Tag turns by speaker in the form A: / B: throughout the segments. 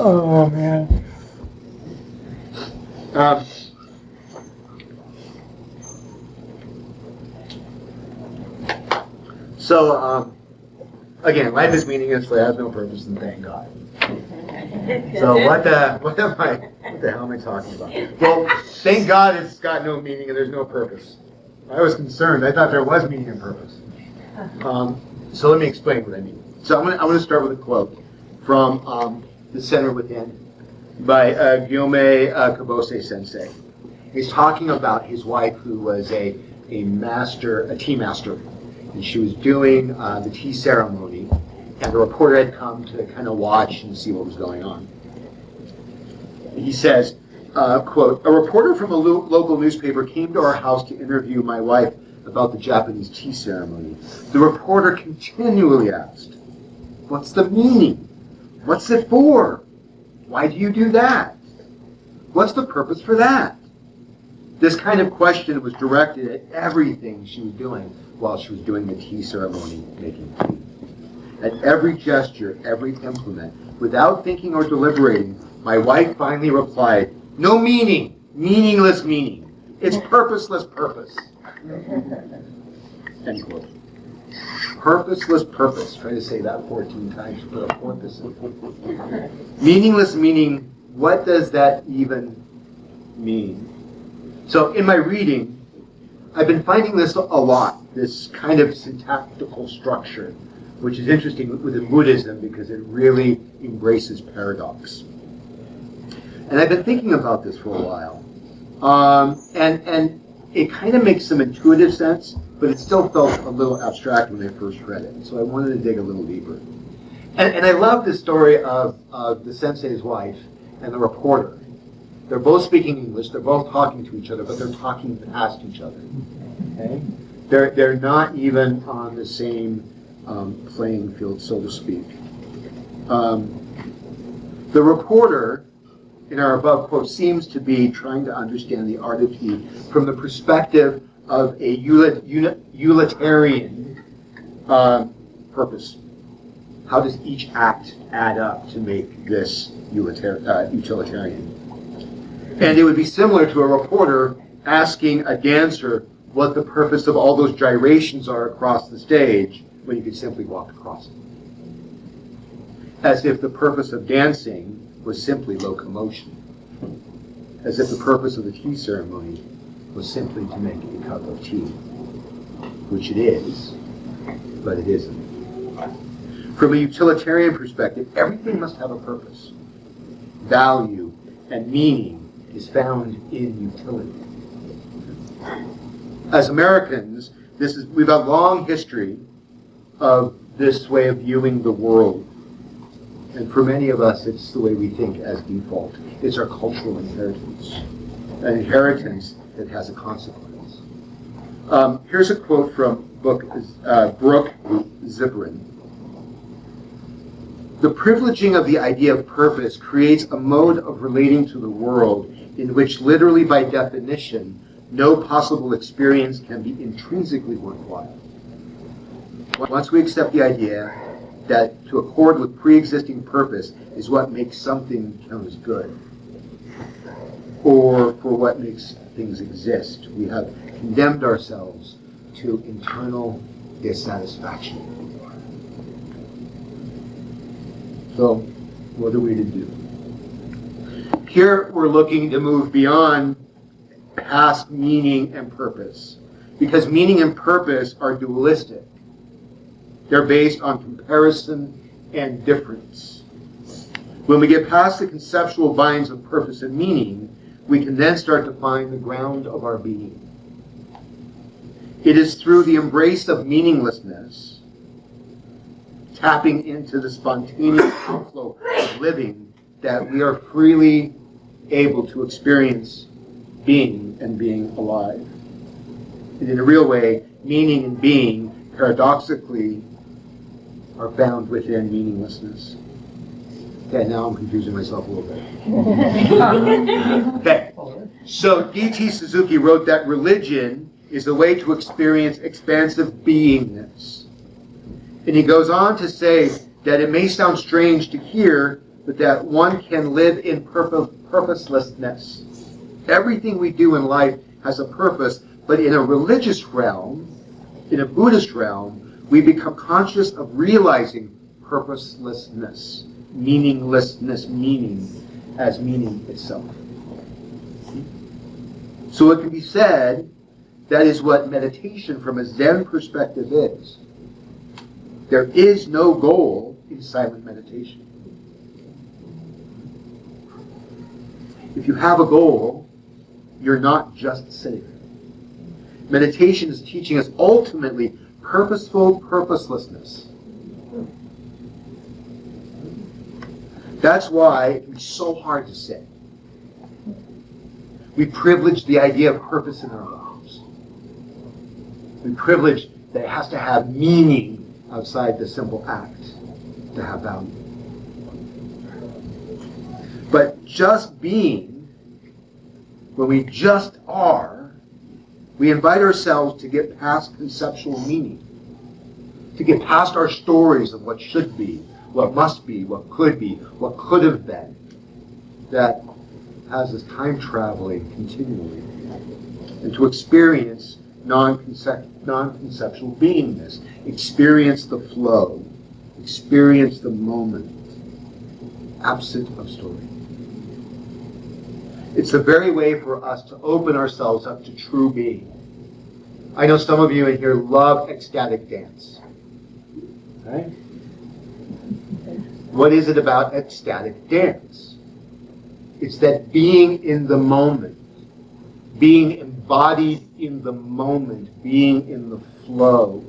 A: Oh, man.
B: Again, life is meaningless, life has no purpose, and thank God. So what the hell am I talking about? Well, thank God it's got no meaning and there's no purpose. I was concerned. I thought there was meaning and purpose. So let me explain what I mean. So I'm going to start with a quote from The Center Within by Gyomay Kubose Sensei. He's talking about his wife who was a tea master, and she was doing the tea ceremony, and the reporter had come to kind of watch and see what was going on. He says, quote, "A reporter from a local newspaper came to our house to interview my wife about the Japanese tea ceremony. The reporter continually asked, 'What's the meaning? What's it for? Why do you do that? What's the purpose for that?' This kind of question was directed at everything she was doing while she was doing the tea ceremony, making tea. At every gesture, every implement, without thinking or deliberating, my wife finally replied, 'No meaning, meaningless meaning. It's purposeless purpose.'" End quote. Purposeless purpose. Try to say that 14 times. Put a porpoise in. Meaningless meaning, what does that even mean? So in my reading, I've been finding this a lot, this kind of syntactical structure, which is interesting within Buddhism because it really embraces paradox. And I've been thinking about this for a while. And it kind of makes some intuitive sense, but it still felt a little abstract when I first read it. So I wanted to dig a little deeper. And I love the story of the sensei's wife and the reporter. They're both speaking English, they're both talking to each other, but they're talking past each other. Okay? They're not even on the same playing field, so to speak. The reporter, in our above quote, seems to be trying to understand the art of tea from the perspective of a utilitarian purpose. How does each act add up to make this utilitarian? And it would be similar to a reporter asking a dancer what the purpose of all those gyrations are across the stage when you could simply walk across it. As if the purpose of dancing was simply locomotion. As if the purpose of the tea ceremony was simply to make a cup of tea. Which it is, but it isn't. From a utilitarian perspective, everything must have a purpose. Value and meaning is found in utility. As Americans, we've got a long history of this way of viewing the world. And for many of us, it's the way we think as default. It's our cultural inheritance. An inheritance that has a consequence. Here's a quote from Brooke Zipperin. "The privileging of the idea of purpose creates a mode of relating to the world in which literally by definition, no possible experience can be intrinsically worthwhile. Once we accept the idea that to accord with pre-existing purpose is what makes something count as good, or for what makes things exist, we have condemned ourselves to internal dissatisfaction." So, what are we to do? Here we're looking to move beyond past meaning and purpose, because meaning and purpose are dualistic. They're based on comparison and difference. When we get past the conceptual binds of purpose and meaning, we can then start to find the ground of our being. It is through the embrace of meaninglessness, tapping into the spontaneous flow of living, that we are freely able to experience being and being alive. And in a real way, meaning and being, paradoxically, are found within meaninglessness. Okay, now I'm confusing myself a little bit. Okay, so D.T. Suzuki wrote that religion is a way to experience expansive beingness. And he goes on to say that it may sound strange to hear but that one can live in purposelessness. Everything we do in life has a purpose, but in a religious realm, in a Buddhist realm, we become conscious of realizing purposelessness, meaninglessness, meaning as meaning itself. So it can be said that is what meditation from a Zen perspective is. There is no goal in silent meditation. If you have a goal, you're not just sitting. Meditation is teaching us ultimately purposeful purposelessness. That's why it can be so hard to sit. We privilege the idea of purpose in our lives. We privilege that it has to have meaning outside the simple act to have value. But just being, when we just are, we invite ourselves to get past conceptual meaning, to get past our stories of what should be, what must be, what could have been, that has us time traveling continually, and to experience non-conceptual beingness, experience the flow, experience the moment, absent of story. It's the very way for us to open ourselves up to true being. I know some of you in here love ecstatic dance. Right? What is it about ecstatic dance? It's that being in the moment, being embodied in the moment, being in the flow,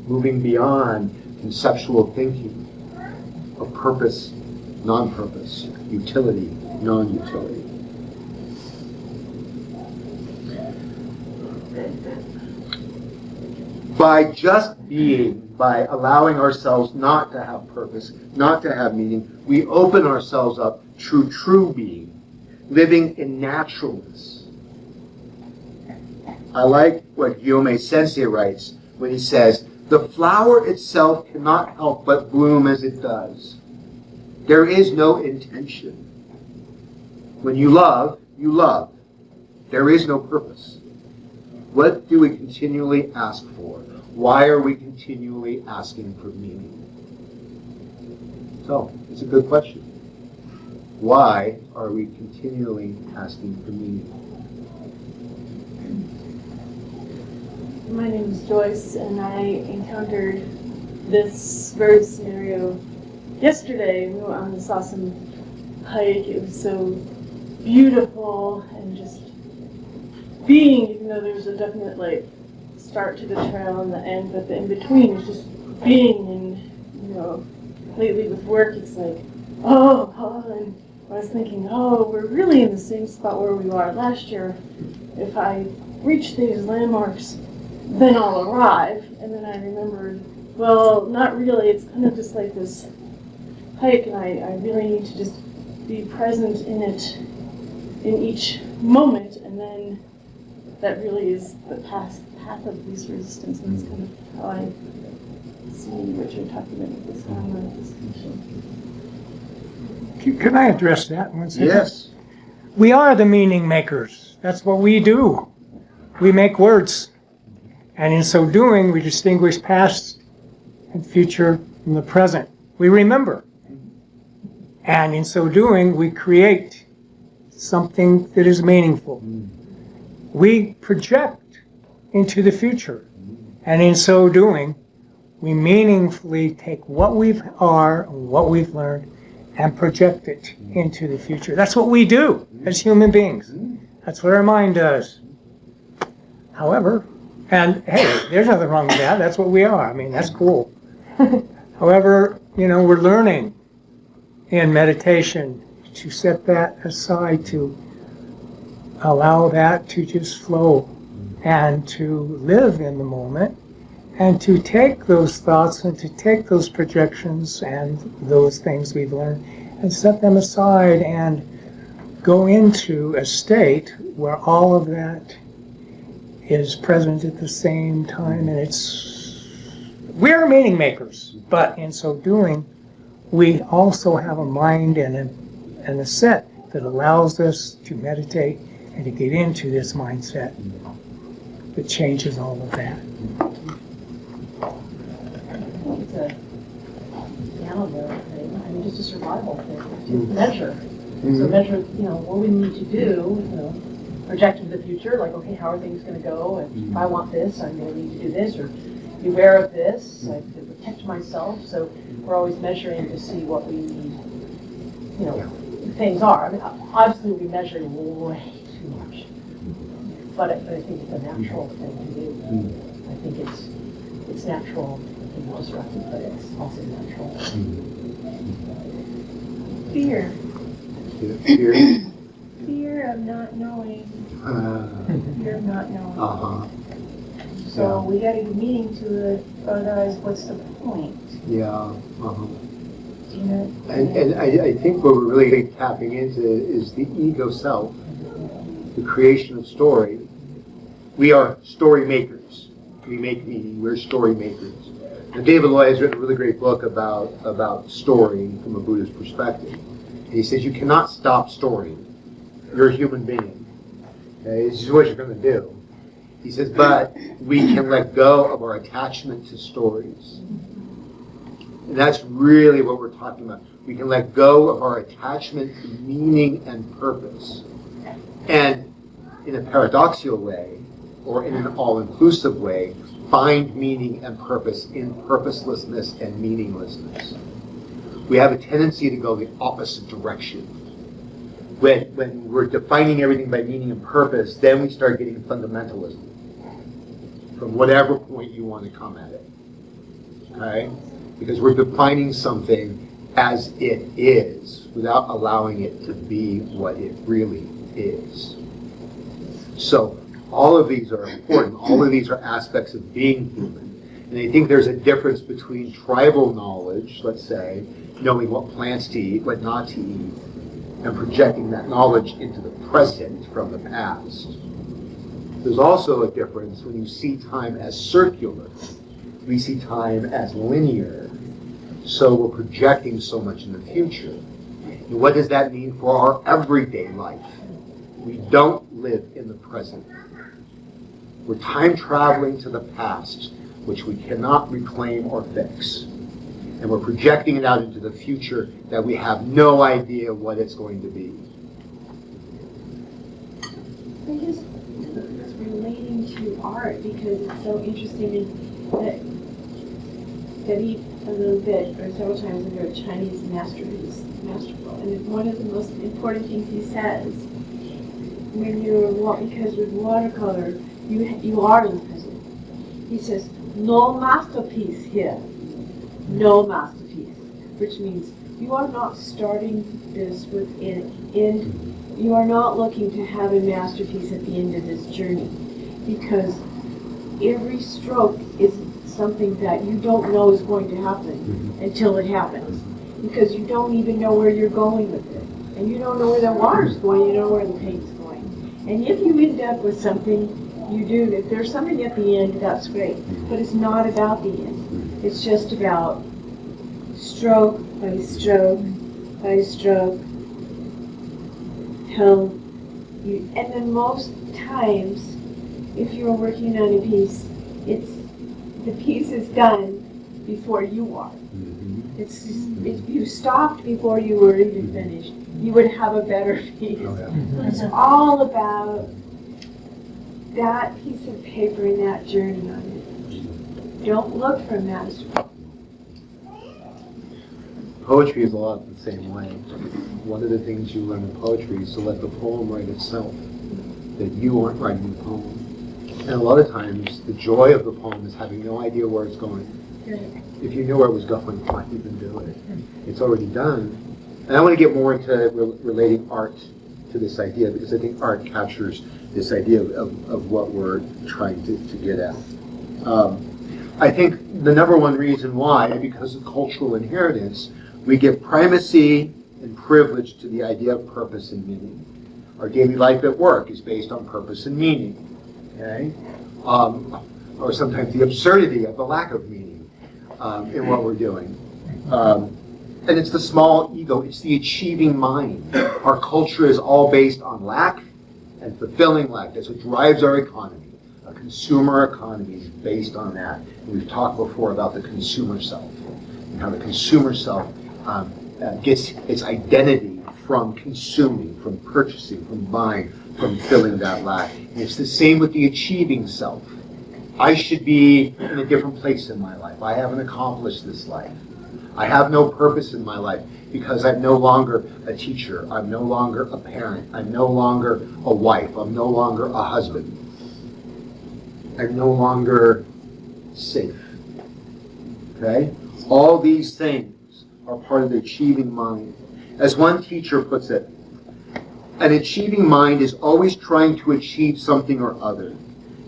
B: moving beyond conceptual thinking of purpose, non-purpose, utility, non-utility. By just being, by allowing ourselves not to have purpose, not to have meaning, we open ourselves up to true being, living in naturalness. I like what Gyomay Sensei writes when he says, "The flower itself cannot help but bloom as it does. There is no intention. When you love, you love. There is no purpose. What do we continually ask for? Why are we continually asking for meaning?" So, it's a good question. Why are we continually asking for meaning?
A: My name is Joyce, and I encountered this very scenario yesterday. We went on this awesome hike. It was so beautiful, and just being, even though there was a definite start to the trail and the end, but the in between was just being. And lately with work, it's like, and I was thinking, we're really in the same spot where we were last year. If I reach these landmarks, then I'll arrive. And then I remembered, well, not really. It's kind of just like this hike, and I really need to just be present in it, in each moment, and then that really is the path of least resistance, and that's kind of how I see what you're talking about with this online discussion.
C: Can I address that one second?
B: Yes.
C: We are the meaning makers. That's what we do. We make words. And in so doing, we distinguish past and future from the present. We remember. And in so doing, we create something that is meaningful. We project into the future. And in so doing, we meaningfully take what we are and what we've learned and project it into the future. That's what we do as human beings. That's what our mind does. However, and hey, there's nothing wrong with that. That's what we are. I mean, that's cool. However, we're learning in meditation to set that aside, to allow that to just flow and to live in the moment, and to take those thoughts and to take those projections and those things we've learned and set them aside and go into a state where all of that is present at the same time. And we're meaning makers, but in so doing, we also have a mind and a set that allows us to meditate and to get into this mindset that changes all of that.
D: It's a animal thing, I mean, just a survival thing, to measure. So measure, what we need to do, project into the future, like, okay, how are things going to go? And if I want this, I'm going to need to do this, or beware of this, I have to protect myself. So we're always measuring to see what we need, things are. I mean, obviously we'll be measuring way too much. But I think it's a natural thing to do. I think it's natural and disruptive, but it's also natural.
A: Fear.
B: Fear.
A: Fear of not knowing. Fear of not knowing. So we got to give meaning to it, otherwise what's the point?
B: Yeah.
A: And
B: I think what we're really tapping into is the ego self, the creation of story. We are story makers. We make meaning. We're story makers. And David Loy has written a really great book about story from a Buddhist perspective. And he says you cannot stop storying. You're a human being. Okay? This is what you're going to do. He says, but we can let go of our attachment to stories. And that's really what we're talking about. We can let go of our attachment to meaning and purpose. And in a paradoxical way, or in an all-inclusive way, find meaning and purpose in purposelessness and meaninglessness. We have a tendency to go the opposite direction. When we're defining everything by meaning and purpose, then we start getting fundamentalism from whatever point you want to come at it. Okay? Because we're defining something as it is without allowing it to be what it really is. So all of these are important. All of these are aspects of being human. And I think there's a difference between tribal knowledge, let's say, knowing what plants to eat, what not to eat, and projecting that knowledge into the present from the past. There's also a difference when you see time as circular. We see time as linear. So we're projecting so much in the future. And what does that mean for our everyday life? We don't live in the present. We're time traveling to the past, which we cannot reclaim or fix. And we're projecting it out into the future that we have no idea what it's going to be.
A: I guess it's relating to art because it's so interesting that studied a little bit or several times under a Chinese masterpiece, masterful. And one of the most important things he says when because with watercolor you are in the present. He says, no masterpiece here. No masterpiece. Which means you are not starting this with an end. You are not looking to have a masterpiece at the end of this journey. Because every stroke is something that you don't know is going to happen until it happens. Because you don't even know where you're going with it. And you don't know where the water's going, you don't know where the paint's going. And if you end up with something, you do, if there's something at the end, that's great. But it's not about the end. It's just about stroke by stroke by stroke. And then most times, if you're working on a piece, the piece is done before you are. It's just, if you stopped before you were even finished, you would have a better piece. It's all about that piece of paper and that journey on it. Don't look for mastery.
B: Poetry is a lot the same way. One of the things you learn in poetry is to let the poem write itself, that you aren't writing the poem. And a lot of times, the joy of the poem is having no idea where it's going. If you knew where it was going, why even do it? It's already done. And I want to get more into relating art to this idea, because I think art captures this idea of what we're trying to get at. I think the number one reason why, because of cultural inheritance, we give primacy and privilege to the idea of purpose and meaning. Our daily life at work is based on purpose and meaning, okay? Or sometimes the absurdity of the lack of meaning in what we're doing. And it's the small ego. It's the achieving mind. Our culture is all based on lack and fulfilling lack. That's what drives our economy. A consumer economy is based on that. And we've talked before about the consumer self and how the consumer self gets its identity from consuming, from purchasing, from buying, from filling that lack. And it's the same with the achieving self. I should be in a different place in my life. I haven't accomplished this life. I have no purpose in my life because I'm no longer a teacher. I'm no longer a parent. I'm no longer a wife. I'm no longer a husband. I'm no longer safe. Okay? All these things are part of the achieving mind. As one teacher puts it, an achieving mind is always trying to achieve something or other.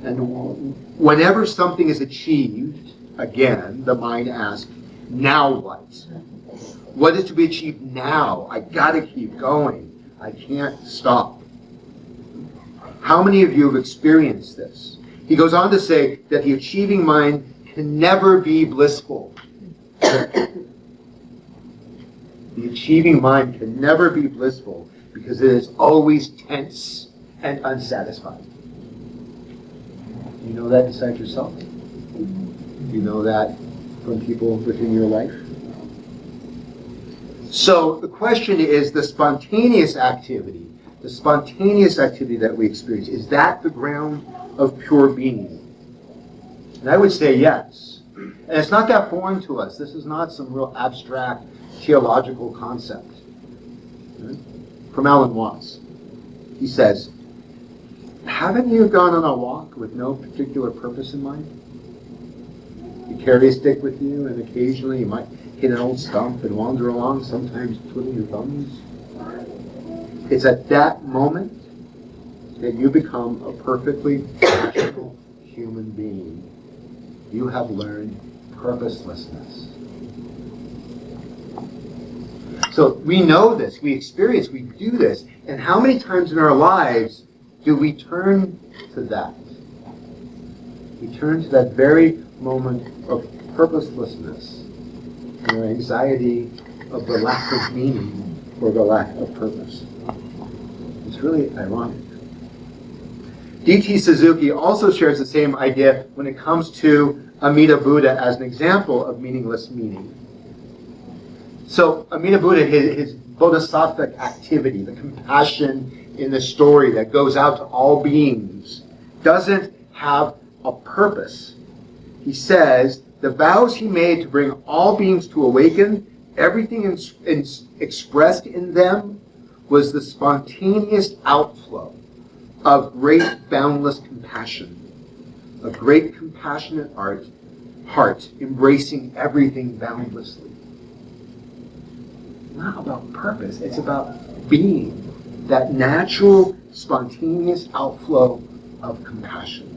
B: And whenever something is achieved, again, the mind asks, now what? What is to be achieved now? I gotta keep going. I can't stop. How many of you have experienced this? He goes on to say that the achieving mind can never be blissful. The achieving mind can never be blissful because it is always tense and unsatisfied. Do you know that inside yourself? Do you know that from people within your life? So the question is the spontaneous activity that we experience, is that the ground of pure being? And I would say yes. And it's not that foreign to us. This is not some real abstract theological concept. From Alan Watts. He says, haven't you gone on a walk with no particular purpose in mind? You carry a stick with you, and occasionally you might hit an old stump and wander along, sometimes twiddling your thumbs. It's at that moment that you become a perfectly rational human being. You have learned purposelessness. So we know this, we experience, we do this, and how many times in our lives do we turn to that? We turn to that very moment of purposelessness and our anxiety of the lack of meaning or the lack of purpose. It's really ironic. D.T. Suzuki also shares the same idea when it comes to Amida Buddha as an example of meaningless meaning. So Amida Buddha, his bodhisattvic activity, the compassion in the story that goes out to all beings, doesn't have a purpose. He says, the vows he made to bring all beings to awaken, everything expressed in them was the spontaneous outflow of great boundless compassion, a great compassionate heart embracing everything boundlessly. Not about purpose, it's about being, that natural, spontaneous outflow of compassion.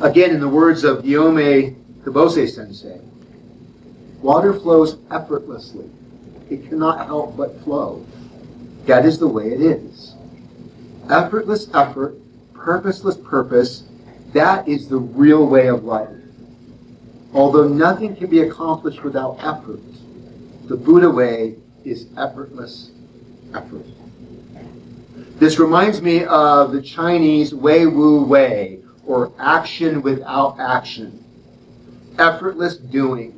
B: Again, in the words of Gyomay Kubose Sensei, water flows effortlessly. It cannot help but flow. That is the way it is. Effortless effort, purposeless purpose, that is the real way of life. Although nothing can be accomplished without effort, the Buddha way is effortless effort. This reminds me of the Chinese Wei Wu Wei, or action without action. Effortless doing.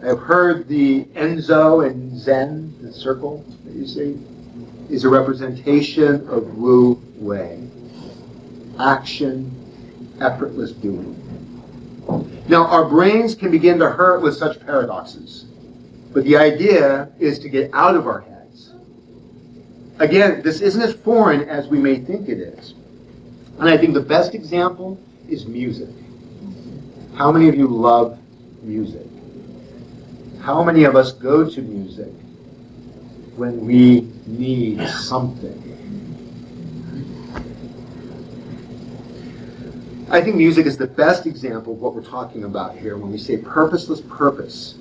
B: I've heard the Enzo and Zen, the circle that you see, is a representation of Wu Wei. Action, effortless doing. Now, our brains can begin to hurt with such paradoxes. But the idea is to get out of our heads. Again, this isn't as foreign as we may think it is. And I think the best example is music. How many of you love music? How many of us go to music when we need something? I think music is the best example of what we're talking about here when we say purposeless purpose.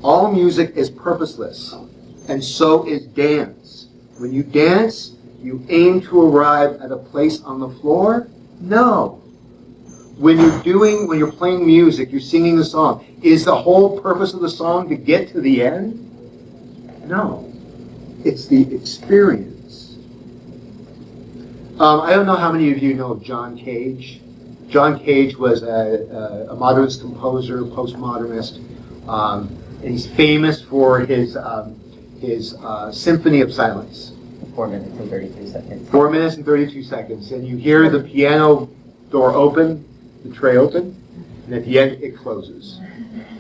B: All music is purposeless, and so is dance. When you dance, you aim to arrive at a place on the floor? No. when you're playing music, you're singing a song, is the whole purpose of the song to get to the end? No. It's the experience. I don't know how many of you know of John Cage. John Cage was a modernist composer, postmodernist, and he's famous for his Symphony of Silence.
E: 4 minutes and 32 seconds.
B: 4 minutes and 32 seconds. And you hear the piano door open, the tray open, and at the end it closes.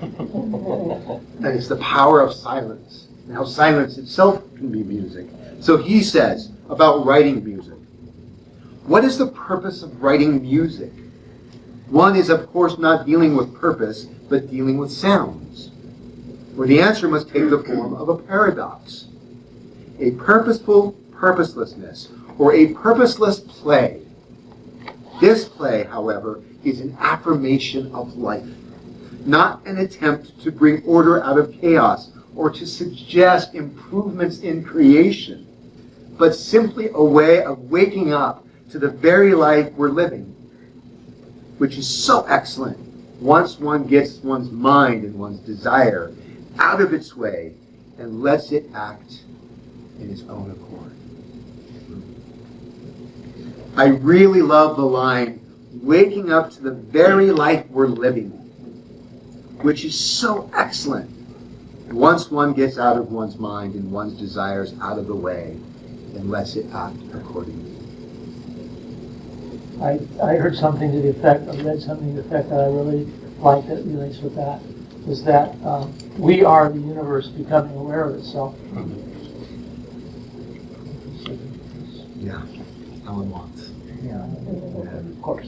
B: And it's the power of silence, and how silence itself can be music. So he says about writing music. What is the purpose of writing music? One is, of course, not dealing with purpose, but dealing with sounds. Where the answer must take the form of a paradox. A purposeful purposelessness, or a purposeless play. This play, however, is an affirmation of life, not an attempt to bring order out of chaos or to suggest improvements in creation, but simply a way of waking up to the very life we're living, which is so excellent once one gets one's mind and one's desire out of its way and lets it act in its own accord. I really love the line, waking up to the very life we're living, which is so excellent once one gets out of one's mind and one's desires out of the way and lets it act accordingly.
F: I heard something to the effect, I read something to the effect that I really like that relates with that, is that we are the universe becoming aware of itself.
B: Yeah, Alan Watts.
F: Yeah, of course.